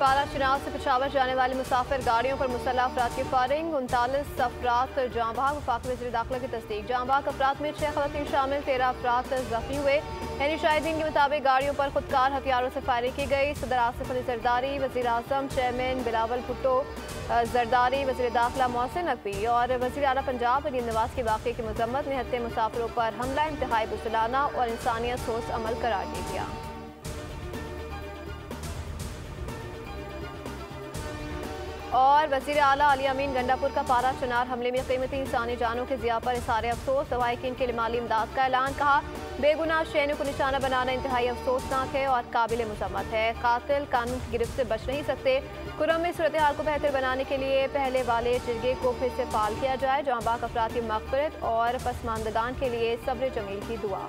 पारा चिनाब से पेशावर जाने वाली मुसाफिर गाड़ियों पर मुसल्लह अफराद की फायरिंग। 39 अफराद जाँ बहक। वफाकी वज़ीर दाखिला की तस्दीक। जाँ बहक अफराद में 6 ख़वातीन शामिल, 13 अफराद जख्मी हुए। यानी शाहिदीन के मुताबिक गाड़ियों पर खुदकार हथियारों से फायरिंग की गई। सदर आसिफ अली जरदारी, वज़ीर आज़म चेयरमैन बिलावल भुट्टो जरदारी, वज़ीर दाखिला मोहसिन नकवी और वज़ीर आला पंजाब मरीम नवाज के वाक़े की मजम्मत। निहत्ते मुसाफिरों पर हमला इंतहाई बुज़दिलाना और इंसानियत सोच अमल करार दे दिया। और वज़ीर आला अली अमीन गंडापुर का पारा चनार हमले में कीमती इंसानी जानों के ज़िया पर इज़हार अफसोस। लवाहिकीन के लिए माली इमदाद का ऐलान। कहा, बेगुनाह शहरों को निशाना बनाना इंतहाई अफसोसनाक है और काबिल मजम्मत है। कातिल कानून की गिरफ्त से बच नहीं सकते। कुरम में सूरत हाल को बेहतर बनाने के लिए पहले वाले जिरगे को फिर से फाल किया जाए। जाँ बहक अफराद की मग़फ़िरत और पसमानदगान के लिए सब्र जमील की दुआ।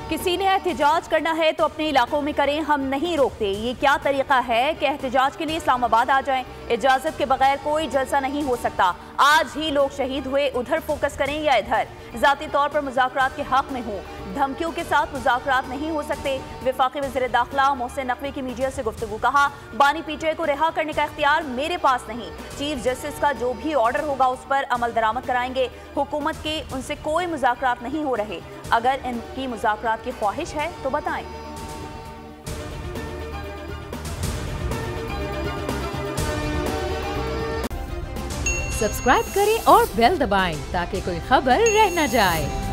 किसी ने एहतजाज करना है तो अपने इलाकों में करें, हम नहीं रोकते। ये क्या तरीका है कि एहतजाज के लिए इस्लामाबाद आ जाएं? इजाजत के बगैर कोई जलसा नहीं हो सकता। आज ही लोग शहीद हुए, उधर फोकस करें या इधर। ज़ाती तौर पर मुज़ाकरात के हक में हूँ, धमकियों के साथ मुज़ाकरात नहीं हो सकते। वफाकी वज़ीर दाखिला मोहसिन नकवी की मीडिया से गुफ्तगू। कहा, बानी पीटीआई को रिहा करने का इख्तियार मेरे पास नहीं। चीफ जस्टिस का जो भी ऑर्डर होगा उस पर अमल दरामद कराएंगे। हुकूमत के उनसे कोई मुज़ाकरात नहीं हो रहे। अगर इनकी मुज़ाकरात की ख्वाहिश है तो बताएं। सब्सक्राइब करें और बेल दबाएं ताकि कोई खबर रह न जाए।